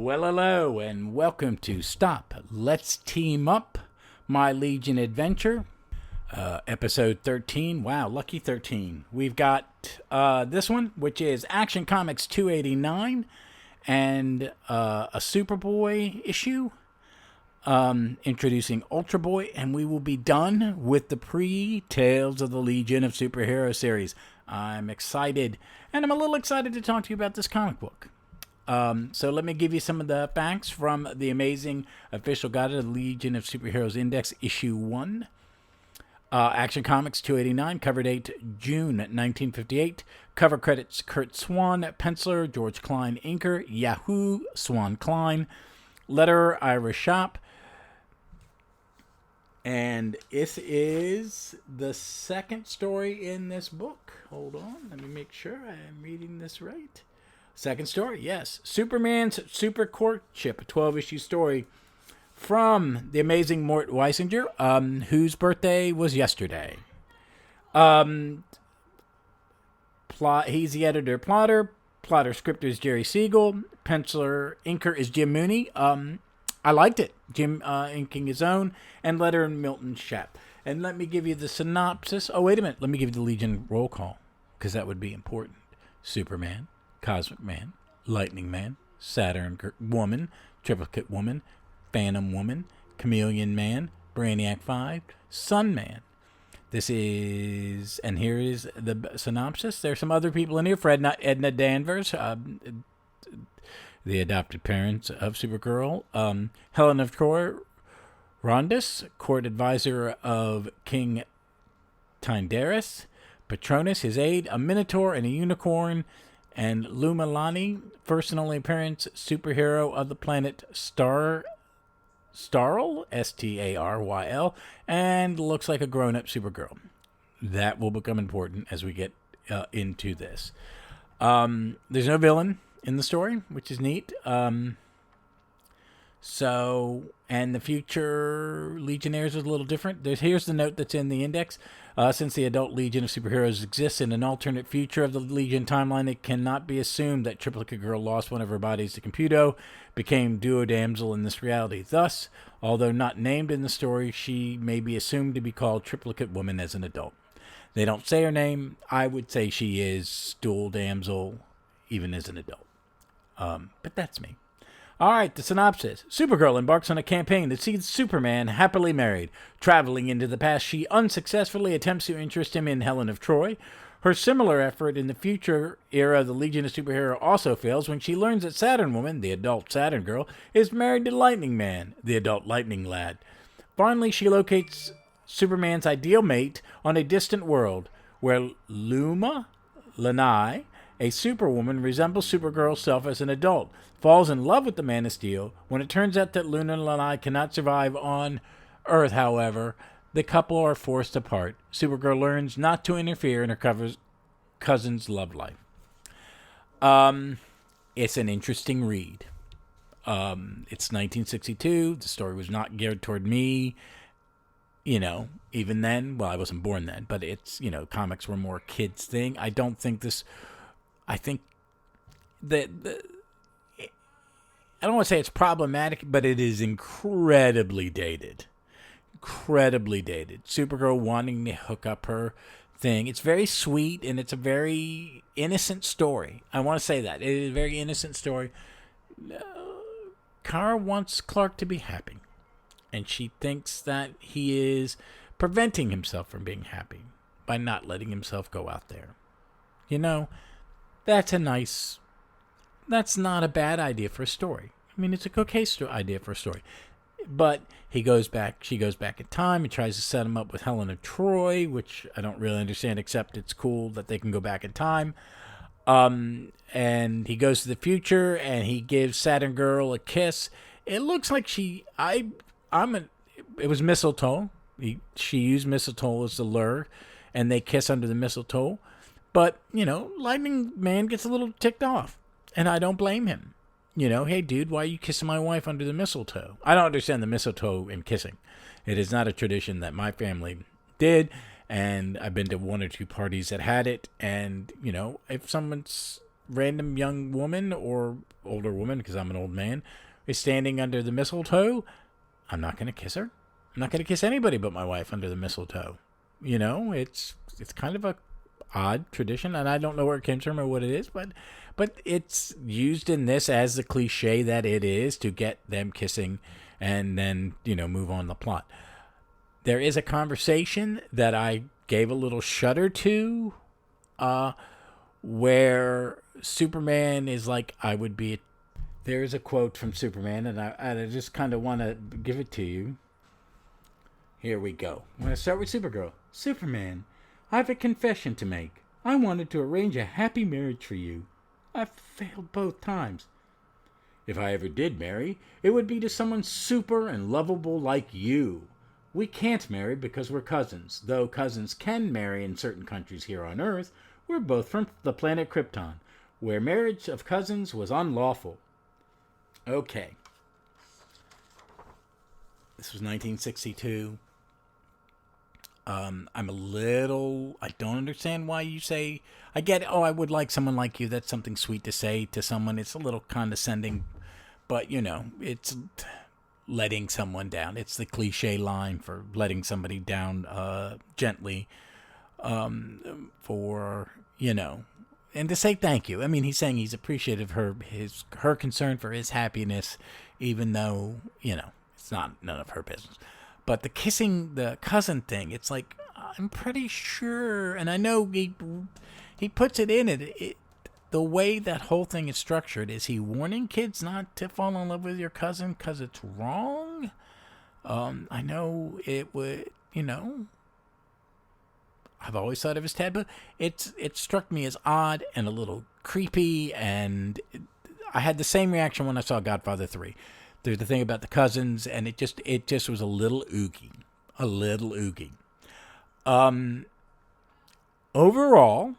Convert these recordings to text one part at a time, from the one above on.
Well, hello, and welcome to Stop, Let's Team Up, My Legion Adventure, episode 13. Wow, lucky 13. We've got this one, which is Action Comics 289, and a Superboy issue, introducing Ultra Boy, and we will be done with the pre-Tales of the Legion of Superhero series. I'm excited, and I'm a little excited to talk to you about this comic book. So let me give you some of the facts from the amazing official guide of the Legion of Superheroes Index, issue 1. Action Comics 289, cover date June 1958. Cover credits Kurt Swan, penciler, George Klein, inker, Yahoo, Swan Klein. Letterer, Ira Shop. And this is the second story in this book. Hold on, let me make sure I am reading this right. Second story, yes. Superman's Super-Courtship, a 12-issue story from the amazing Mort Weisinger, whose birthday was yesterday. He's the editor, plotter. Plotter scripter is Jerry Siegel. Penciler, inker is Jim Mooney. I liked it. Jim inking his own. And letterer Milton Schaap. And let me give you the synopsis. Oh, wait a minute. Let me give you the Legion roll call, because that would be important. Superman, Cosmic Man, Lightning Man, Saturn Woman, Triplicate Woman, Phantom Woman, Chameleon Man, Brainiac 5, Sun Man. This is, and here is the synopsis. There's some other people in here. Edna Danvers, the adopted parents of Supergirl. Helen of Troy, Rondus, court advisor of King Tyndaris. Patronus, his aide, a Minotaur and a Unicorn, and Lumalani, first and only appearance, superhero of the planet Staryl, Staryl, and looks like a grown-up Supergirl. That will become important as we get into this. There's no villain in the story, which is neat. And the future Legionnaires is a little different. Here's the note that's in the index. Since the adult Legion of Superheroes exists in an alternate future of the Legion timeline, it cannot be assumed that Triplicate Girl lost one of her bodies to Computo, became Duo Damsel in this reality. Thus, although not named in the story, she may be assumed to be called Triplicate Woman as an adult. They don't say her name. I would say she is Dual Damsel, even as an adult. But that's me. All right, the synopsis. Supergirl embarks on a campaign that sees Superman happily married. Traveling into the past, she unsuccessfully attempts to interest him in Helen of Troy. Her similar effort in the future era of the Legion of Superhero also fails when she learns that Staturn Woman, the adult Saturn Girl, is married to Lightning Man, the adult Lightning Lad. Finally, she locates Superman's ideal mate on a distant world where Luma Lanai, a superwoman, resembles Supergirl's self as an adult, falls in love with the Man of Steel. When it turns out that Luna Lanai cannot survive on Earth, however, the couple are forced apart. Supergirl learns not to interfere in her cousin's love life. It's an interesting read. It's 1962. The story was not geared toward me. Even then, well, I wasn't born then, but it's, comics were more kids' thing. I think that I don't want to say it's problematic, but it is incredibly dated. Incredibly dated. Supergirl wanting to hook up her thing. It's very sweet, and it's a very innocent story. I want to say that. It is a very innocent story. Kara wants Clark to be happy, and she thinks that he is preventing himself from being happy by not letting himself go out there. That's not a bad idea for a story. I mean, it's a okay idea for a story. But she goes back in time and tries to set him up with Helen of Troy, which I don't really understand, except it's cool that they can go back in time. And he goes to the future, and he gives Saturn Girl a kiss. It looks like it was mistletoe. She used mistletoe as the lure, and they kiss under the mistletoe. But, Lightning Man gets a little ticked off, and I don't blame him. Hey, dude, why are you kissing my wife under the mistletoe? I don't understand the mistletoe and kissing. It is not a tradition that my family did, and I've been to one or two parties that had it, and, if someone's random young woman or older woman, because I'm an old man, is standing under the mistletoe, I'm not going to kiss her. I'm not going to kiss anybody but my wife under the mistletoe. It's kind of a odd tradition, and I don't know where it came from or what it is, but it's used in this as the cliche that it is, to get them kissing and then move on the plot. There is a conversation that I gave a little shudder to, where Superman is like, I would be. There is a quote from Superman, and I just kind of want to give it to you. Here we go. I'm going to start with Supergirl. Superman, I have a confession to make. I wanted to arrange a happy marriage for you. I've failed both times. If I ever did marry, it would be to someone super and lovable like you. We can't marry because we're cousins. Though cousins can marry in certain countries here on Earth, we're both from the planet Krypton, where marriage of cousins was unlawful. Okay. This was 1962. I don't understand why you say, I get, I would like someone like you. That's something sweet to say to someone. It's a little condescending, but it's letting someone down. It's the cliche line for letting somebody down, gently, for, and to say thank you. I mean, he's saying he's appreciative of her concern for his happiness, even though, it's none of her business. But the kissing the cousin thing, it's like, I'm pretty sure, and I know he puts it in it. The way that whole thing is structured, is he warning kids not to fall in love with your cousin because it's wrong? I know it would, I've always thought of it as taboo. It struck me as odd and a little creepy, and I had the same reaction when I saw Godfather 3. There's the thing about the cousins, and it just was a little oogie. Overall,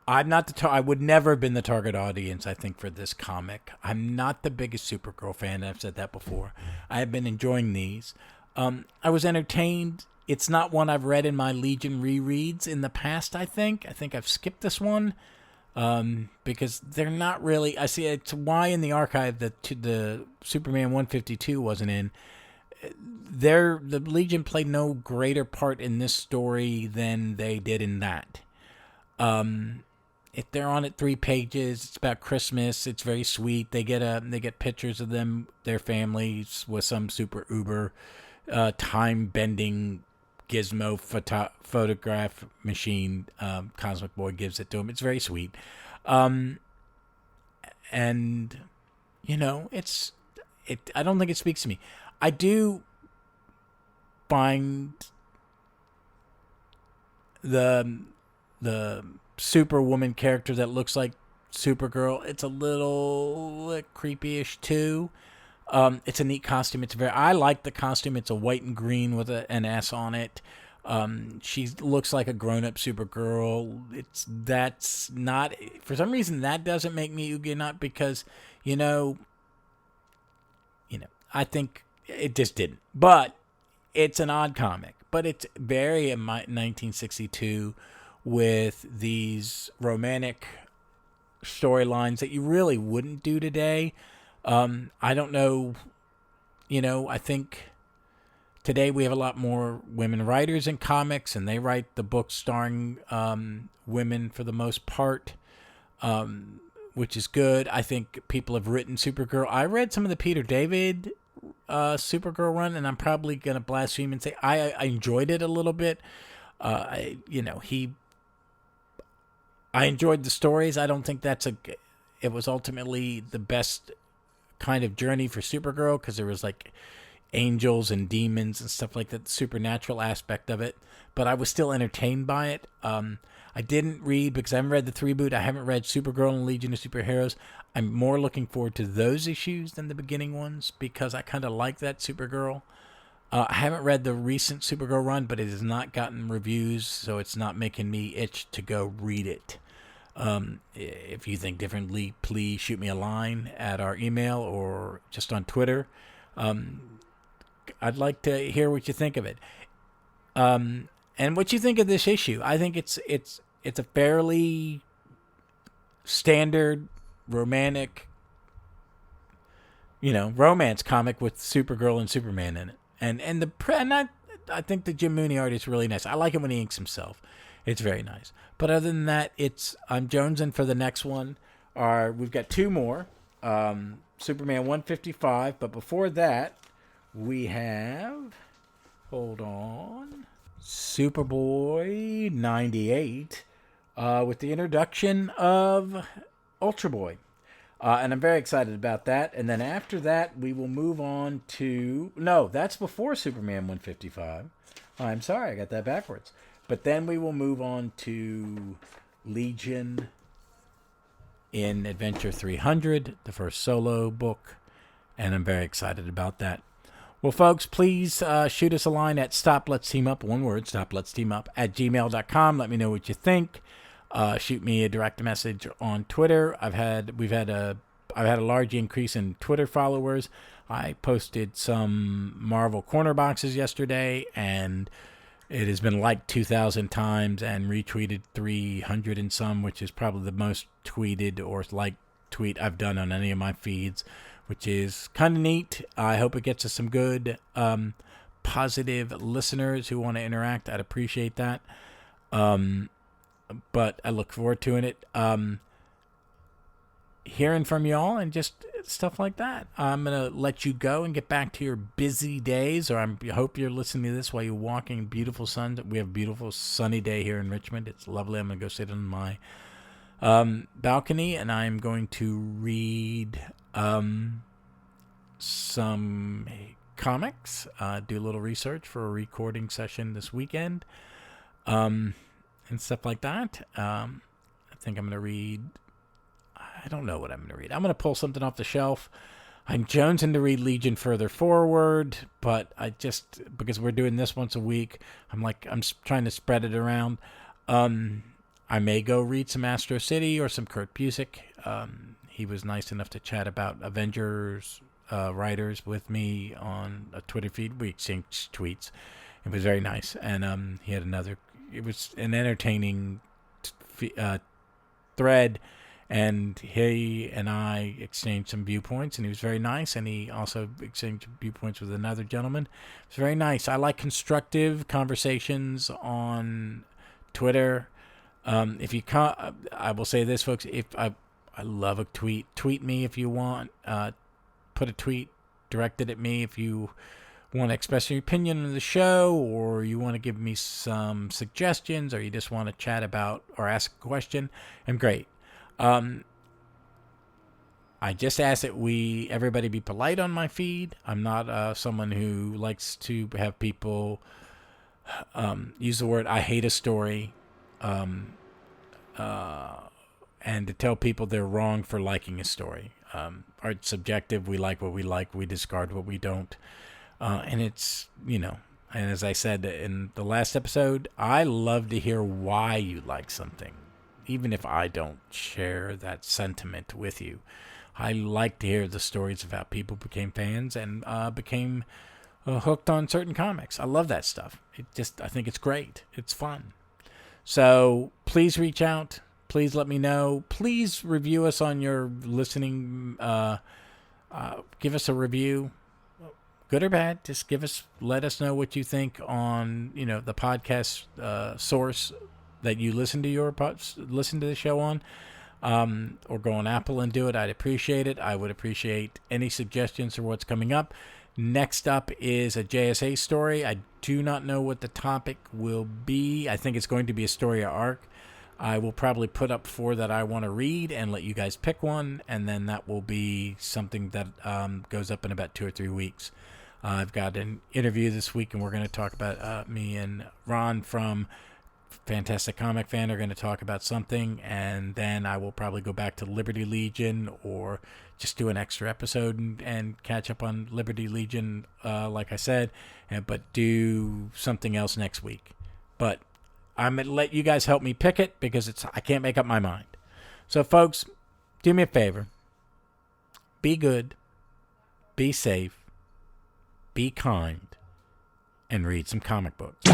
I would never have been the target audience, I think, for this comic. I'm not the biggest Supergirl fan. I've said that before. I have been enjoying these. I was entertained. It's not one I've read in my Legion rereads in the past, I think. I think I've skipped this one. Because they're not really. I see it's why in the archive that the Superman 152 wasn't in. The Legion played no greater part in this story than they did in that. If they're on it 3 pages, it's about Christmas. It's very sweet. They get pictures of them, their families, with some super uber time bending gizmo photograph machine. Cosmic Boy gives it to him. It's very sweet. And I don't think it speaks to me. I do find the Superwoman character that looks like Supergirl, it's a little creepy-ish too. It's a neat costume. I like the costume. It's a white and green with an S on it. She looks like a grown-up Supergirl. That's not, for some reason, that doesn't make me oogie, not because, I think it just didn't. But it's an odd comic. But it's very in 1962 with these romantic storylines that you really wouldn't do today. I don't know, I think today we have a lot more women writers in comics, and they write the books starring women for the most part, which is good. I think people have written Supergirl. I read some of the Peter David Supergirl run, and I'm probably going to blaspheme and say I enjoyed it a little bit. I enjoyed the stories. I don't think it was ultimately the best kind of journey for Supergirl, because there was like angels and demons and stuff like that, the supernatural aspect of it, but I was still entertained by it. I didn't read, because I haven't read the 3-boot, I haven't read Supergirl and Legion of Superheroes. I'm more looking forward to those issues than the beginning ones, because I kind of like that Supergirl. I haven't read the recent Supergirl run, but it has not gotten reviews, so it's not making me itch to go read it. If you think differently, please shoot me a line at our email or just on Twitter. I'd like to hear what you think of it. And what you think of this issue. I think it's a fairly standard romantic, romance comic with Supergirl and Superman in it. I think the Jim Mooney art is really nice. I like it when he inks himself. It's very nice. But other than that, I'm jonesing for the next one. We've got two more. Superman 155. But before that, we have... Hold on. Superboy 98. With the introduction of Ultra Boy. And I'm very excited about that. And then after that, we will move on to... No, that's before Superman 155. I'm sorry, I got that backwards. But then we will move on to Legion in Adventure 300, the first solo book. And I'm very excited about that. Well, folks, please shoot us a line at StopLet'sTeamUp, one word, StopLet'sTeamUp, @gmail.com. Let me know what you think. Shoot me a direct message on Twitter. I've had a large increase in Twitter followers. I posted some Marvel corner boxes yesterday, and it has been liked 2,000 times and retweeted 300 and some, which is probably the most tweeted or liked tweet I've done on any of my feeds, which is kind of neat. I hope it gets us some good, positive listeners who want to interact. I'd appreciate that. But I look forward to it. Hearing from y'all and just stuff like that. I'm going to let you go and get back to your busy days, or I hope you're listening to this while you're walking beautiful sun. We have a beautiful sunny day here in Richmond. It's lovely. I'm going to go sit on my balcony, and I'm going to read some comics, do a little research for a recording session this weekend, and stuff like that. I think I'm going to read... I don't know what I'm going to read. I'm going to pull something off the shelf. I'm jonesing to read Legion further forward, but because we're doing this once a week, I'm trying to spread it around. I may go read some Astro City or some Kurt Busiek. He was nice enough to chat about Avengers writers with me on a Twitter feed. We exchanged tweets. It was very nice. And he had it was an entertaining thread. And he and I exchanged some viewpoints, and he was very nice. And he also exchanged viewpoints with another gentleman. It was very nice. I like constructive conversations on Twitter. If you can't, I will say this, folks. If I love a tweet. Tweet me if you want. Put a tweet directed at me if you want to express your opinion on the show, or you want to give me some suggestions, or you just want to chat about or ask a question. I'm great. I just ask that everybody be polite on my feed. I'm not someone who likes to have people use the word "I hate a story," and to tell people they're wrong for liking a story. Art's subjective. We like what we like. We discard what we don't. And it's, and as I said in the last episode, I love to hear why you like something. Even if I don't share that sentiment with you, I like to hear the stories of how people became fans and became hooked on certain comics. I love that stuff. I think it's great. It's fun. So please reach out. Please let me know. Please review us on your listening. Give us a review, good or bad. Just let us know what you think on the podcast source that you listen to the show on, or go on Apple and do it. I'd appreciate it. I would appreciate any suggestions for what's coming up. Next up is a JSA story. I do not know what the topic will be. I think it's going to be a story arc. I will probably put up 4 that I want to read and let you guys pick one, and then that will be something that goes up in about 2 or 3 weeks. I've got an interview this week, and we're going to talk about me and Ron from Fantastic Comic Fan are going to talk about something, and then I will probably go back to Liberty Legion or just do an extra episode and catch up on Liberty Legion, like I said, but do something else next week. But I'm going to let you guys help me pick it because I can't make up my mind. So, folks, do me a favor. Be good. Be safe. Be kind. And read some comic books.